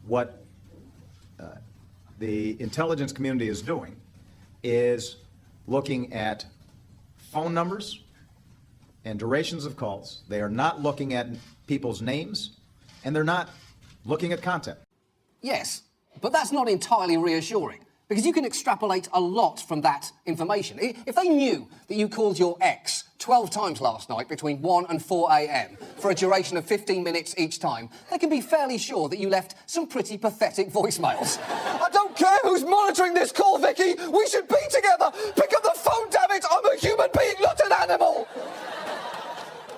what the intelligence community is doing is looking at phone numbers and durations of calls. They are not looking at people's names, and they're not looking at content. Yes, but that's not entirely reassuring, because you can extrapolate a lot from that information. If they knew that you called your ex 12 times last night between 1 and 4 a.m. for a duration of 15 minutes each time, they can be fairly sure that you left some pretty pathetic voicemails. I don't care who's monitoring this call, Vicky! We should be together! Pick up the phone, damn it! I'm a human being, not an animal!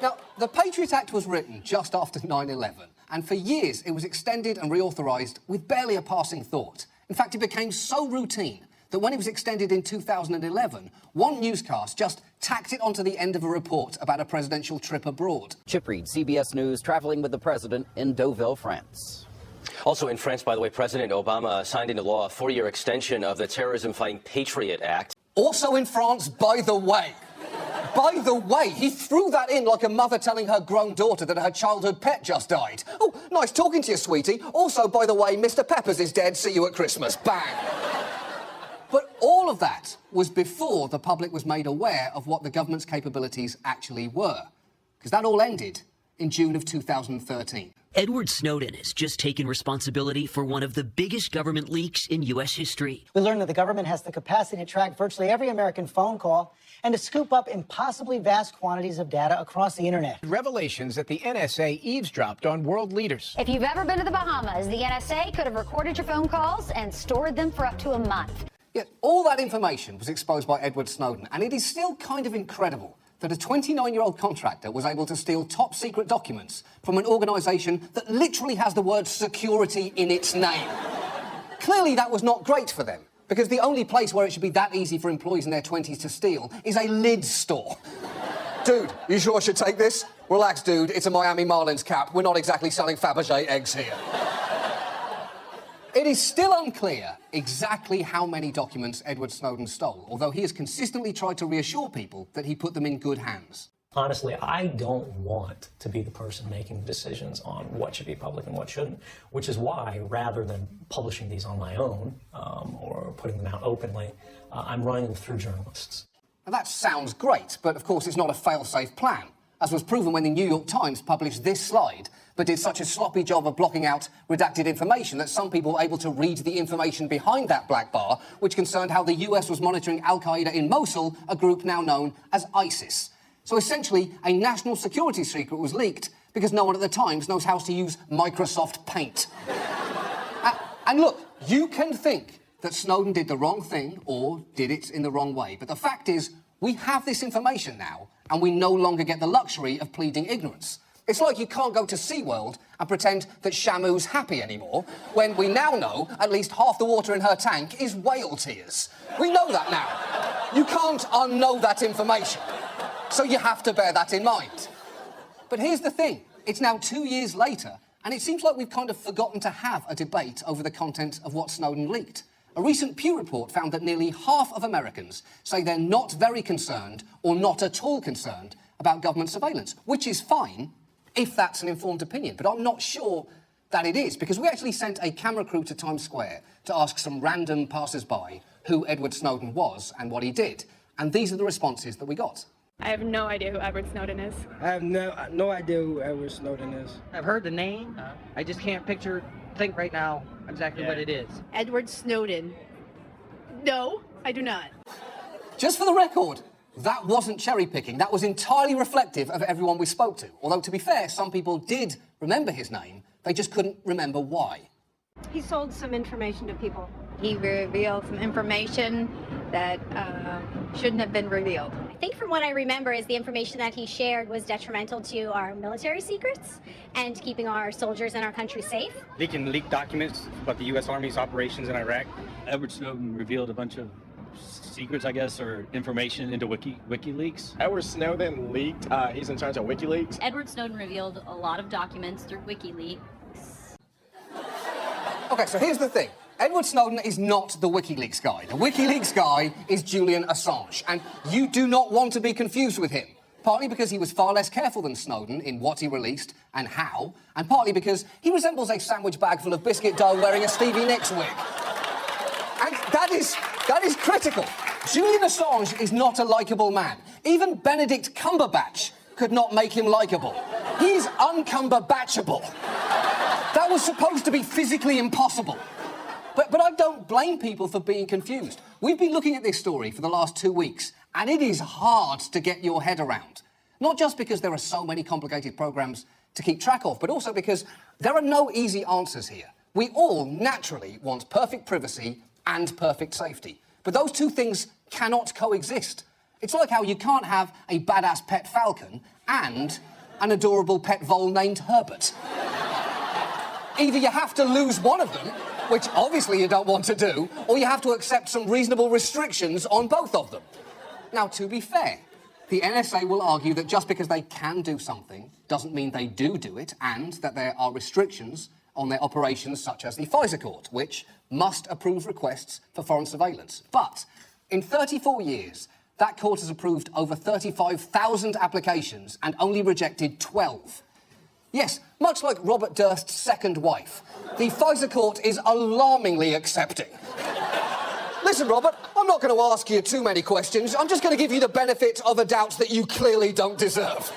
Now, the Patriot Act was written just after 9/11, and for years it was extended and reauthorised with barely a passing thought. In fact, it became so routine that when it was extended in 2011, one newscast just tacked it onto the end of a report about a presidential trip abroad. Chip Reed, CBS News, travelling with the president in Deauville, France. Also in France, by the way, President Obama signed into law a 4-year extension of the terrorism-fighting Patriot Act. Also in France, by the way. By the way, he threw that in like a mother telling her grown daughter that her childhood pet just died. Oh, nice talking to you, sweetie. Also, by the way, Mr. Peppers is dead. See you at Christmas. Bang. But all of that was before the public was made aware of what the government's capabilities actually were. Because that all ended in June of 2013. Edward Snowden has just taken responsibility for one of the biggest government leaks in U.S. history. We learned that the government has the capacity to track virtually every American phone call and to scoop up impossibly vast quantities of data across the internet. Revelations that the NSA eavesdropped on world leaders. If you've ever been to the Bahamas, the NSA could have recorded your phone calls and stored them for up to a month. Yet all that information was exposed by Edward Snowden, and it is still kind of incredible that a 29-year-old contractor was able to steal top-secret documents from an organisation that literally has the word security in its name. Clearly that was not great for them, because the only place where it should be that easy for employees in their 20s to steal is a lids store. Dude, you sure I should take this? Relax, dude, it's a Miami Marlins cap. We're not exactly selling Fabergé eggs here. It is still unclear exactly how many documents Edward Snowden stole, although he has consistently tried to reassure people that he put them in good hands. Honestly, I don't want to be the person making decisions on what should be public and what shouldn't, which is why, rather than publishing these on my own or putting them out openly, I'm running them through journalists. Now, that sounds great, but of course it's not a fail-safe plan, as was proven when the New York Times published this slide, but did such a sloppy job of blocking out redacted information that some people were able to read the information behind that black bar, which concerned how the US was monitoring Al-Qaeda in Mosul, a group now known as ISIS. So essentially, a national security secret was leaked because no one at the Times knows how to use Microsoft Paint. And look, you can think that Snowden did the wrong thing or did it in the wrong way, but the fact is, we have this information now, and we no longer get the luxury of pleading ignorance. It's like you can't go to SeaWorld and pretend that Shamu's happy anymore, when we now know at least half the water in her tank is whale tears. We know that now. You can't unknow that information. So you have to bear that in mind. But here's the thing. It's now 2 years later, and it seems like we've kind of forgotten to have a debate over the content of what Snowden leaked. A recent Pew report found that nearly half of Americans say they're not very concerned or not at all concerned about government surveillance, which is fine if that's an informed opinion. But I'm not sure that it is, because we actually sent a camera crew to Times Square to ask some random passers-by who Edward Snowden was and what he did. And these are the responses that we got. I have no idea who Edward Snowden is. I have no idea who Edward Snowden is. I've heard the name. I just can't think right now exactly what it is. Edward Snowden. No, I do not. Just for the record, that wasn't cherry-picking. That was entirely reflective of everyone we spoke to. Although, to be fair, some people did remember his name. They just couldn't remember why. He sold some information to people. He revealed some information that shouldn't have been revealed. I think from what I remember is the information that he shared was detrimental to our military secrets and keeping our soldiers and our country safe. They can leak documents about the U.S. Army's operations in Iraq. Edward Snowden revealed a bunch of secrets, I guess, or information into WikiLeaks. Edward Snowden leaked. He's in charge of WikiLeaks. Edward Snowden revealed a lot of documents through WikiLeaks. OK, so here's the thing. Edward Snowden is not the WikiLeaks guy. The WikiLeaks guy is Julian Assange, and you do not want to be confused with him. partly because he was far less careful than Snowden in what he released and how, and partly because he resembles a sandwich bag full of biscuit dough wearing a Stevie Nicks wig. And that is critical. Julian Assange is not a likeable man. Even Benedict Cumberbatch could not make him likeable. He's uncumberbatchable. That was supposed to be physically impossible. But I don't blame people for being confused. We've been looking at this story for the last 2 weeks, and it is hard to get your head around. Not just because there are so many complicated programs to keep track of, but also because there are no easy answers here. We all naturally want perfect privacy and perfect safety. But those two things cannot coexist. It's like how you can't have a badass pet falcon and an adorable pet vole named Herbert. Either you have to lose one of them, which obviously you don't want to do, or you have to accept some reasonable restrictions on both of them. Now, to be fair, the NSA will argue that just because they can do something doesn't mean they do it, and that there are restrictions on their operations, such as the FISA court, which must approve requests for foreign surveillance. But in 34 years, that court has approved over 35,000 applications and only rejected 12. Yes, much like Robert Durst's second wife, the FISA court is alarmingly accepting. Listen, Robert, I'm not going to ask you too many questions. I'm just going to give you the benefit of a doubt that you clearly don't deserve.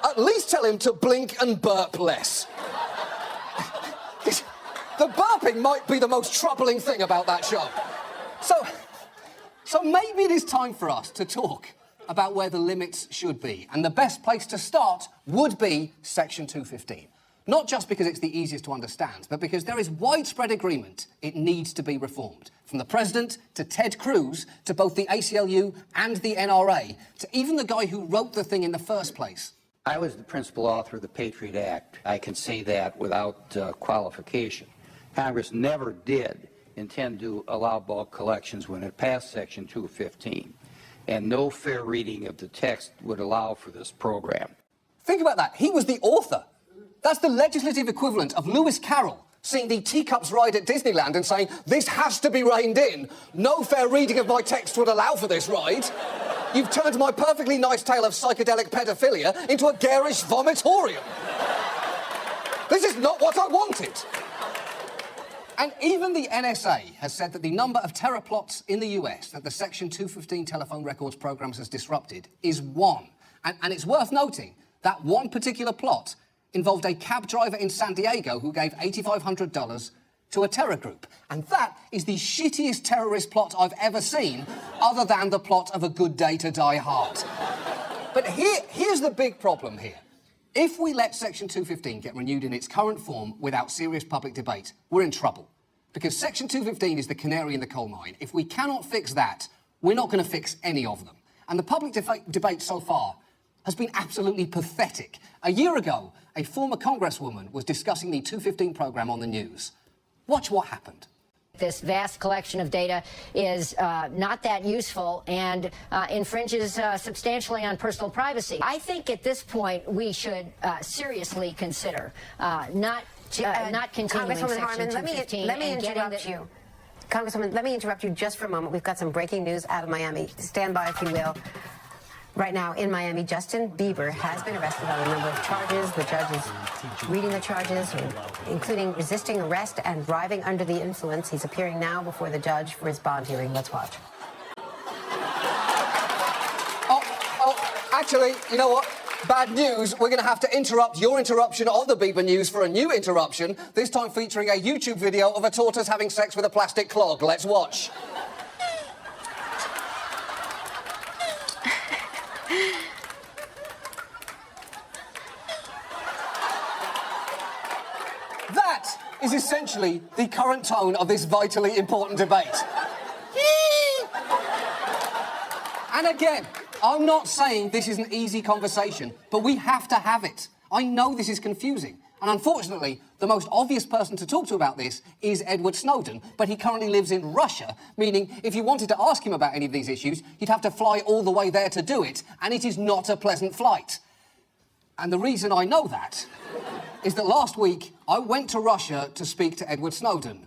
At least tell him to blink and burp less. The burping might be the most troubling thing about that show. So maybe it is time for us to talk about where the limits should be. And the best place to start would be Section 215. Not just because it's the easiest to understand, but because there is widespread agreement it needs to be reformed. From the President to Ted Cruz to both the ACLU and the NRA to even the guy who wrote the thing in the first place. I was the principal author of the Patriot Act. I can say that without qualification. Congress never did intend to allow bulk collections when it passed Section 215. And no fair reading of the text would allow for this program. Think about that. He was the author. That's the legislative equivalent of Lewis Carroll seeing the teacups ride at Disneyland and saying, this has to be reined in. No fair reading of my text would allow for this ride. You've turned my perfectly nice tale of psychedelic pedophilia into a garish vomitorium. This is not what I wanted. And even the NSA has said that the number of terror plots in the US that the Section 215 telephone records programs has disrupted is 1. And it's worth noting that one particular plot involved a cab driver in San Diego who gave $8,500 to a terror group. And that is the shittiest terrorist plot I've ever seen, other than the plot of A Good Day to Die Hard. But here's the big problem here. If we let Section 215 get renewed in its current form without serious public debate, we're in trouble. Because Section 215 is the canary in the coal mine. If we cannot fix that, we're not going to fix any of them. And the public debate so far has been absolutely pathetic. A year ago, a former congresswoman was discussing the 215 program on the news. Watch what happened. This vast collection of data is not that useful and infringes substantially on personal privacy. I think at this point we should seriously consider not continuing Congresswoman Section Harman, 215. let me interrupt you. Congresswoman, let me interrupt you just for a moment. We've got some breaking news out of Miami. Stand by, if you will. Right now in Miami, Justin Bieber has been arrested on a number of charges. The judge is reading the charges, including resisting arrest and driving under the influence. He's appearing now before the judge for his bond hearing. Let's watch. Actually, you know what? Bad news. We're going to have to interrupt your interruption of the Bieber news for a new interruption, this time featuring a YouTube video of a tortoise having sex with a plastic clog. Let's watch. That is essentially the current tone of this vitally important debate. And again, I'm not saying this is an easy conversation, but we have to have it. I know this is confusing. And unfortunately, the most obvious person to talk to about this is Edward Snowden, but he currently lives in Russia, meaning if you wanted to ask him about any of these issues, you'd have to fly all the way there to do it, and it is not a pleasant flight. And the reason I know that is that last week I went to Russia to speak to Edward Snowden,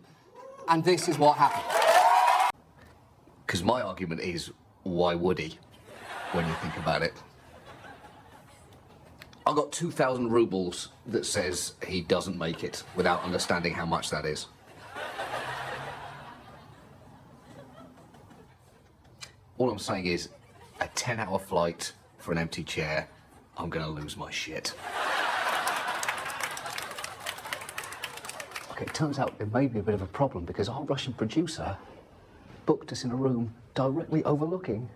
and this is what happened. Because my argument is, why would he, when you think about it? I've got 2,000 rubles that says he doesn't make it without understanding how much that is. All I'm saying is, a 10-hour flight for an empty chair, I'm gonna lose my shit. Okay, it turns out there may be a bit of a problem because our Russian producer booked us in a room directly overlooking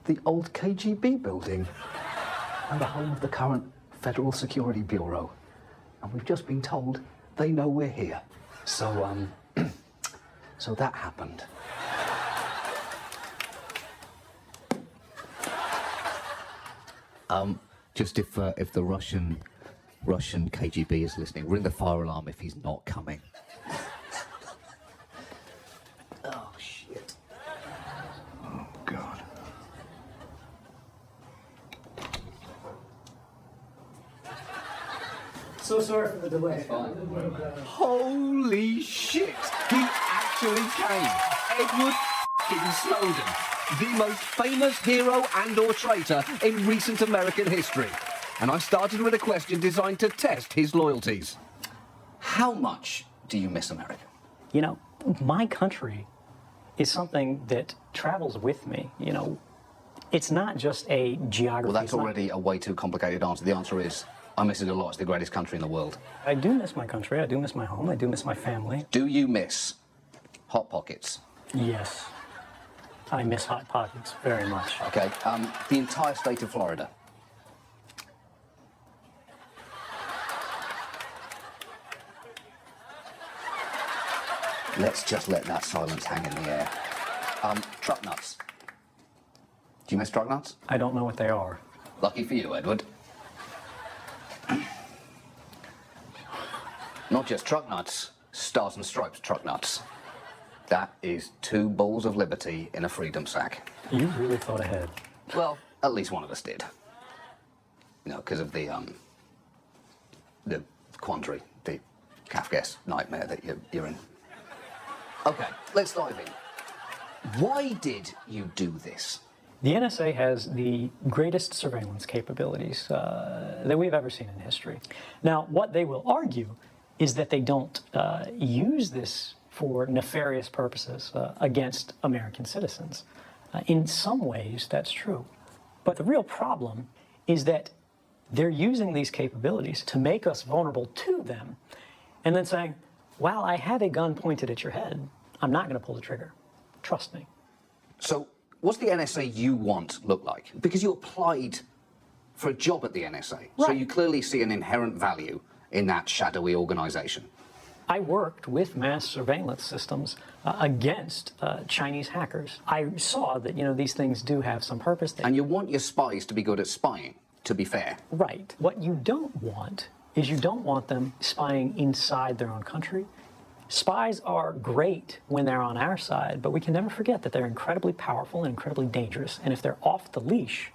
the old KGB building and the home of the current Federal Security Bureau. And we've just been told they know we're here. So, so that happened. Just if the Russian KGB is listening, ring the fire alarm if he's not coming. Oh, shit. Oh, God. So sorry for the delay. Holy shit! He actually came. Edward Snowden, the most famous hero and/or traitor in recent American history. And I started with a question designed to test his loyalties. How much do you miss America? You know, my country is something that travels with me. You know, it's not just a geography. Well, that's already a way too complicated answer. The answer is, I miss it a lot. It's the greatest country in the world. I do miss my country. I do miss my home. I do miss my family. Do you miss Hot Pockets? Yes. I miss Hot Pockets very much. Okay, the entire state of Florida. Let's just let that silence hang in the air. Truck nuts. Do you miss truck nuts? I don't know what they are. Lucky for you, Edward. Not just truck nuts, Stars and Stripes truck nuts. That is 2 balls of liberty in a freedom sack. You really thought ahead. Well, at least one of us did. You know, because of the quandary, the Kafkaesque nightmare that you're in. Okay, let's dive in. Why did you do this? The NSA has the greatest surveillance capabilities that we've ever seen in history. Now, what they will argue is that they don't use this for nefarious purposes against American citizens. In some ways, that's true. But the real problem is that they're using these capabilities to make us vulnerable to them and then saying, while I have a gun pointed at your head, I'm not going to pull the trigger. Trust me. So, what's the NSA you want look like? Because you applied for a job at the NSA. Right. So you clearly see an inherent value in that shadowy organization. I worked with mass surveillance systems against Chinese hackers. I saw that, you know, these things do have some purpose. And you want your spies to be good at spying, to be fair. Right. What you don't want is you don't want them spying inside their own country. Spies are great when they're on our side, but we can never forget that they're incredibly powerful and incredibly dangerous. And if they're off the leash,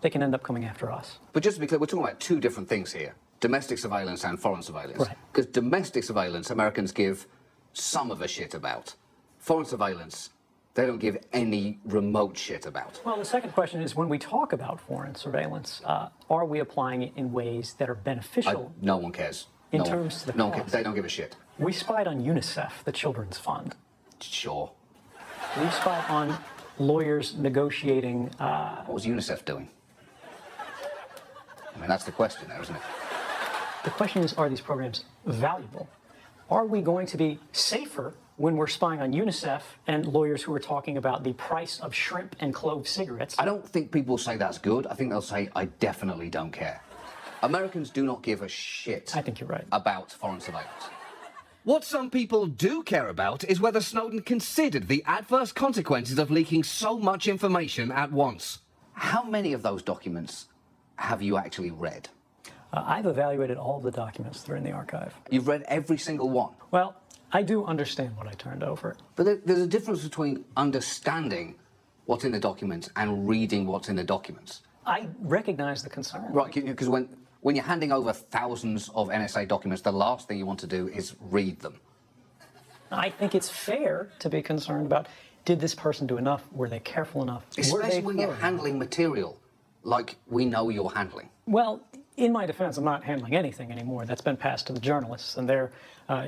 they can end up coming after us. But just to be clear, we're talking about 2 different things here. Domestic surveillance and foreign surveillance. Right. Because domestic surveillance, Americans give some of a shit about. Foreign surveillance, they don't give any remote shit about. Well, the second question is, when we talk about foreign surveillance, are we applying it in ways that are beneficial? No one cares. In terms of the no one cost? cares. They don't give a shit. We spied on UNICEF, the children's fund. Sure. We spied on lawyers negotiating... What was UNICEF doing? I mean, that's the question there, isn't it? The question is, are these programs valuable? Are we going to be safer when we're spying on UNICEF and lawyers who are talking about the price of shrimp and clove cigarettes? I don't think people say that's good. I think they'll say, I definitely don't care. Americans do not give a shit. I think you're right. About foreign surveillance. What some people do care about is whether Snowden considered the adverse consequences of leaking so much information at once. How many of those documents have you actually read? I've evaluated all of the documents that are in the archive. You've read every single one? Well, I do understand what I turned over. But there's a difference between understanding what's in the documents and reading what's in the documents. I recognize the concern. Right, because when you're handing over thousands of NSA documents, the last thing you want to do is read them. I think it's fair to be concerned about, did this person do enough? Were they careful enough? Especially when you're handling material like we know you're handling? Well, in my defense, I'm not handling anything anymore. That's been passed to the journalists, and they're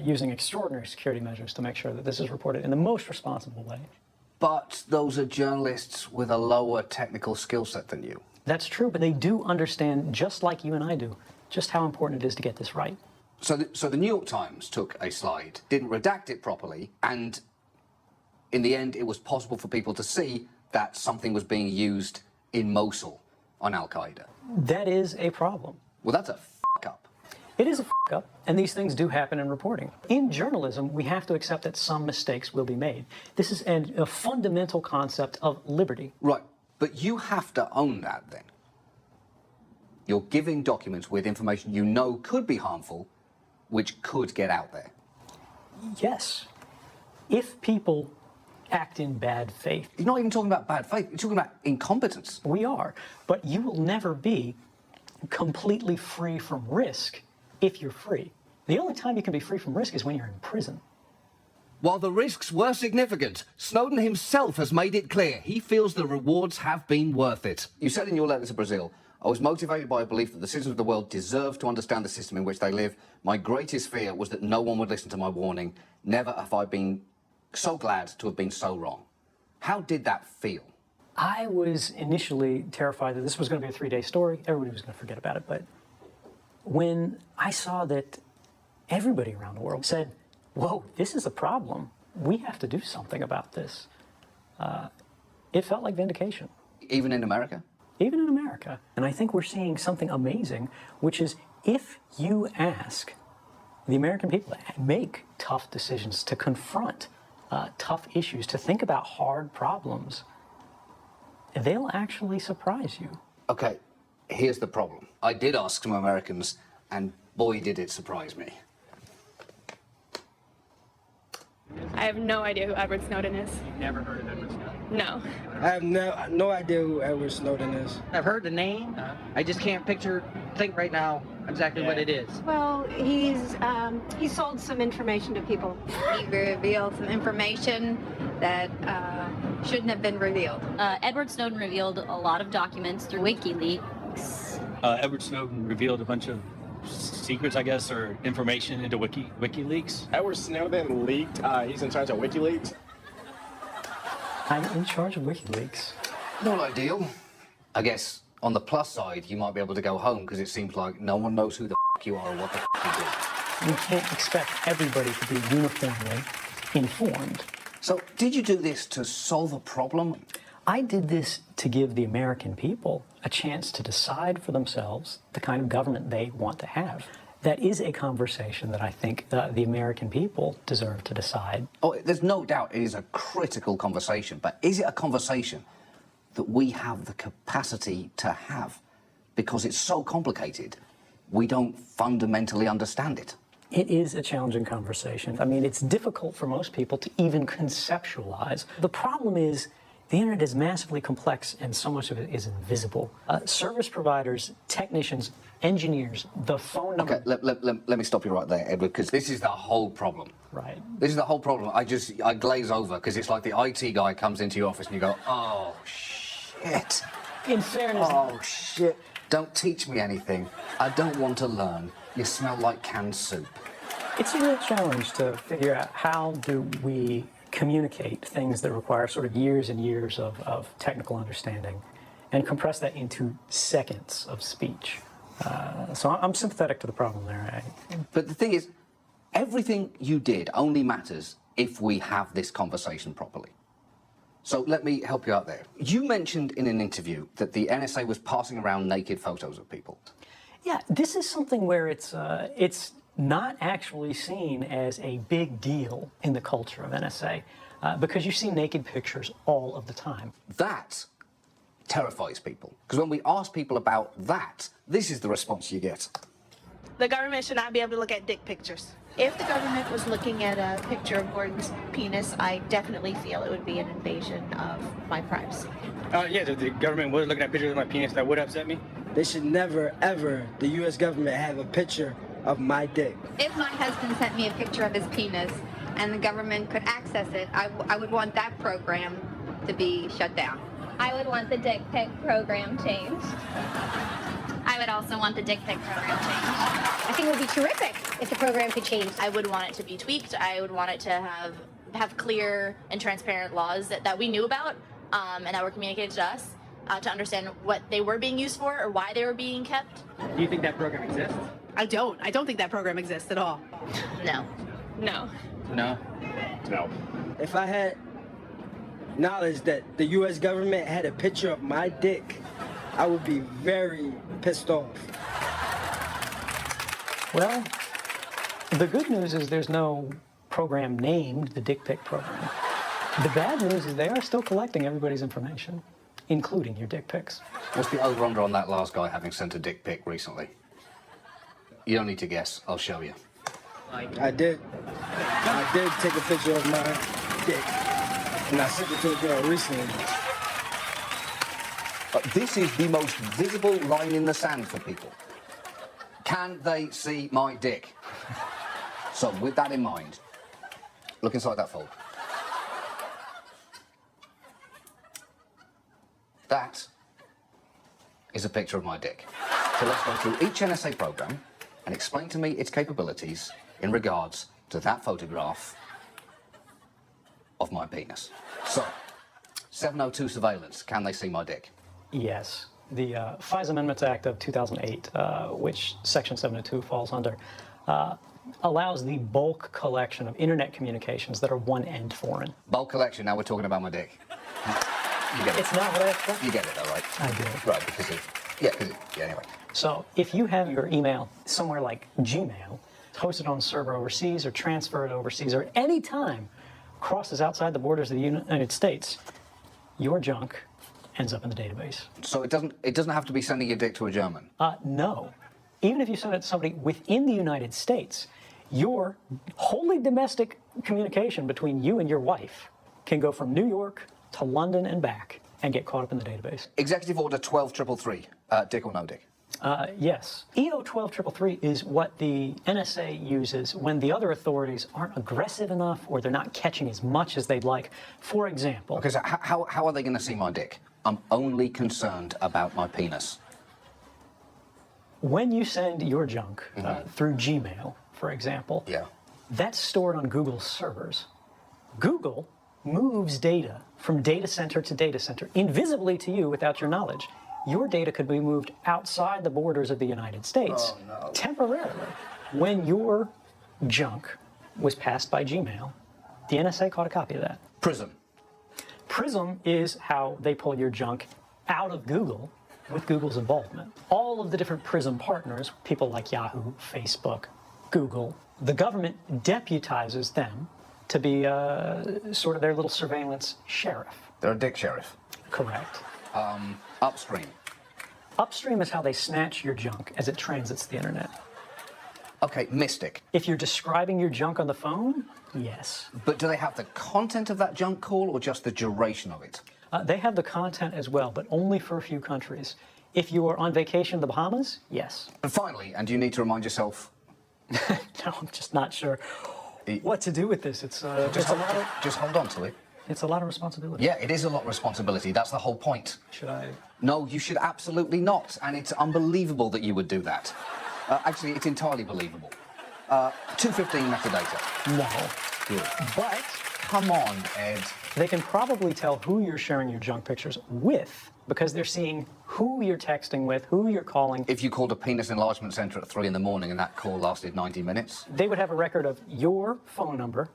using extraordinary security measures to make sure that this is reported in the most responsible way. But those are journalists with a lower technical skill set than you. That's true, but they do understand, just like you and I do, just how important it is to get this right. So the New York Times took a slide, didn't redact it properly, and in the end, it was possible for people to see that something was being used in Mosul on Al-Qaeda. That is a problem. Well, that's a f***up. It is a f***up, and these things do happen in reporting. In journalism, we have to accept that some mistakes will be made. This is a fundamental concept of liberty. Right, but you have to own that then. You're giving documents with information you know could be harmful, which could get out there. Yes. If people act in bad faith. You're not even talking about bad faith, you're talking about incompetence. We are, but you will never be completely free from risk if you're free. The only time you can be free from risk is when you're in prison. While the risks were significant, Snowden himself has made it clear he feels the rewards have been worth it. You said in your letter to Brazil, I was motivated by a belief that the citizens of the world deserve to understand the system in which they live. My greatest fear was that no one would listen to my warning. Never have I been so glad to have been so wrong. How did that feel? I was initially terrified that this was going to be a 3-day story. Everybody was going to forget about it. But when I saw that everybody around the world said, whoa, this is a problem, we have to do something about this, it felt like vindication. Even in America? Even in America. And I think we're seeing something amazing, which is if you ask the American people to make tough decisions, to confront tough issues, to think about hard problems, they'll actually surprise you. Okay, here's the problem. I did ask some Americans, and boy, did it surprise me. I have no idea who Edward Snowden is. You've never heard of Edward Snowden? No. I have no idea who Edward Snowden is. I've heard the name. I just can't think right now exactly what it is. Well, he sold some information to people. He revealed some information that shouldn't have been revealed. Edward Snowden revealed a lot of documents through WikiLeaks. Edward Snowden revealed a bunch of secrets, I guess, or information into WikiLeaks. Edward Snowden leaked. He's in charge of WikiLeaks. I'm in charge of WikiLeaks. Not ideal. I guess on the plus side, you might be able to go home because it seems like no one knows who the f*** you are or what the f*** you do. We can't expect everybody to be uniformly informed. So, did you do this to solve a problem? I did this to give the American people a chance to decide for themselves the kind of government they want to have. That is a conversation that I think the American people deserve to decide. Oh, there's no doubt it is a critical conversation, but is it a conversation that we have the capacity to have? Because it's so complicated, we don't fundamentally understand it. It is a challenging conversation. I mean, it's difficult for most people to even conceptualize. The problem is, the internet is massively complex and so much of it is invisible. Service providers, technicians, engineers, the phone number... Okay, let me stop you right there, Edward, because this is the whole problem. Right. This is the whole problem. I glaze over because it's like the IT guy comes into your office and you go, oh, shit. In fairness... Oh, shit. Don't teach me anything. I don't want to learn. You smell like canned soup. It's a real challenge to figure out how do we communicate things that require sort of years and years of technical understanding and compress that into seconds of speech. So I'm sympathetic to the problem there. But the thing is, everything you did only matters if we have this conversation properly. So let me help you out there. You mentioned in an interview that the NSA was passing around naked photos of people. Yeah, this is something where it's not actually seen as a big deal in the culture of NSA because you see naked pictures all of the time. That terrifies people because when we ask people about that, this is the response you get. The government should not be able to look at dick pictures. If the government was looking at a picture of Gordon's penis, I definitely feel it would be an invasion of my privacy. Yeah, if the government was looking at pictures of my penis, that would upset me. They should never, ever, the U.S. government have a picture of my dick. If my husband sent me a picture of his penis and the government could access it, I would want that program to be shut down. I would want the dick pic program changed. I would also want the dick pic program changed. I think it would be terrific if the program could change. I would want it to be tweaked. I would want it to have clear and transparent laws that we knew about and that were communicated to us to understand what they were being used for or why they were being kept. Do you think that program exists? I don't. I don't think that program exists at all. No. No. No. If I had knowledge that the U.S. government had a picture of my dick, I would be very pissed off. Well, the good news is there's no program named the dick pic program. The bad news is they are still collecting everybody's information, including your dick pics. What's the over-under on that last guy having sent a dick pic recently? You don't need to guess. I'll show you. I did take a picture of my dick, and I sent it to a girl recently. This is the most visible line in the sand for people. Can they see my dick? So, with that in mind, look inside that folder. That is a picture of my dick. So let's go through each NSA program and explain to me its capabilities in regards to that photograph of my penis. So, 702 surveillance, can they see my dick? Yes. The FISA Amendments Act of 2008, which Section 702 falls under, allows the bulk collection of internet communications that are one-end foreign. Bulk collection, now we're talking about my dick. You get it. It's not what I expected. You get it, though, right? I do. Right, because of... Yeah, anyway. So if you have your email somewhere like Gmail, hosted on a server overseas or transferred overseas or at any time crosses outside the borders of the United States, your junk ends up in the database. So it doesn't have to be sending your dick to a German? No. Even if you send it to somebody within the United States, your wholly domestic communication between you and your wife can go from New York to London and back and get caught up in the database. Executive Order 12333, dick or no dick? Yes. EO 12333 is what the NSA uses when the other authorities aren't aggressive enough or they're not catching as much as they'd like. For example... Okay, so how are they going to see my dick? I'm only concerned about my penis. When you send your junk through Gmail, for example, that's stored on Google's servers. Google moves data from data center to data center invisibly to you without your knowledge. Your data could be moved outside the borders of the United States temporarily. When your junk was passed by Gmail, the NSA caught a copy of that. Prism. Prism is how they pull your junk out of Google with Google's involvement. All of the different Prism partners, people like Yahoo, Facebook, Google, the government deputizes them to be sort of their little surveillance sheriff. They're a dick sheriff. Correct. Upstream. Upstream is how they snatch your junk as it transits the internet. Okay, Mystic. If you're describing your junk on the phone, yes. But do they have the content of that junk call or just the duration of it? They have the content as well, but only for a few countries. If you are on vacation in the Bahamas, yes. And finally, and you need to remind yourself... No, I'm just not sure what to do with this. It's just hold on to it. It's a lot of responsibility. Yeah, it is a lot of responsibility. That's the whole point. Should I? No, you should absolutely not. And it's unbelievable that you would do that. Actually, it's entirely believable. 215 metadata. No. Good. But... Come on, Ed. They can probably tell who you're sharing your junk pictures with because they're seeing who you're texting with, who you're calling. If you called a penis enlargement center at 3 in the morning and that call lasted 90 minutes? They would have a record of your phone number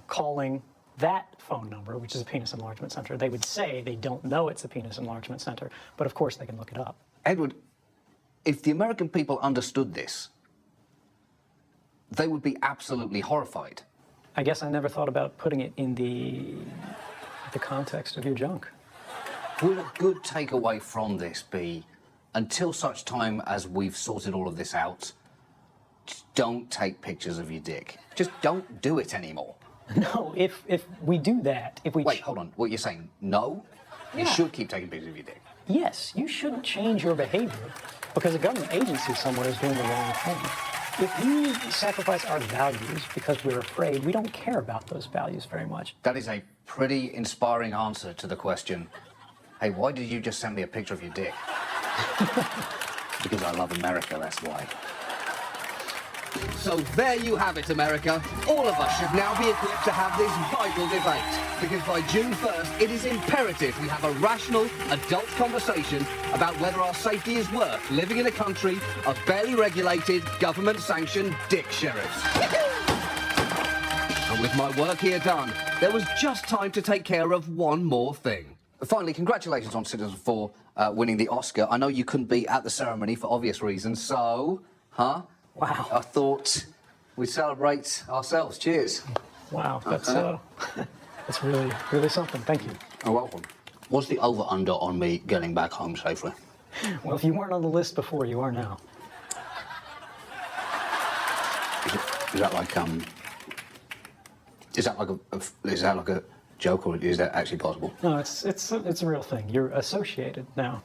calling that phone number, which is a penis enlargement center. They would say they don't know it's a penis enlargement center, but of course they can look it up. Edward, if the American people understood this, they would be absolutely horrified. I guess I never thought about putting it in the context of your junk. Would a good takeaway from this be, until such time as we've sorted all of this out, just don't take pictures of your dick. Just don't do it anymore. No, if we do that, if we... Wait, hold on. What you're saying, no? Yeah. You should keep taking pictures of your dick. Yes, you shouldn't change your behavior because a government agency somewhere is doing the wrong thing. If we sacrifice our values because we're afraid, we don't care about those values very much. That is a pretty inspiring answer to the question, Hey, why did you just send me a picture of your dick? Because I love America, that's why. So there you have it, America. All of us should now be equipped to have this vital debate. Because by June 1st, it is imperative we have a rational, adult conversation about whether our safety is worth living in a country of barely regulated, government-sanctioned dick sheriffs. And with my work here done, there was just time to take care of one more thing. Finally, congratulations on Citizen 4 winning the Oscar. I know you couldn't be at the ceremony for obvious reasons, so, Wow. I thought we'd celebrate ourselves. Cheers. Wow, that's really, really something. Thank you. You're welcome. What's the over-under on me getting back home safely? Well, if you weren't on the list before, you are now. Is that like is that like a joke, or is that actually possible? No, it's a real thing. You're associated now.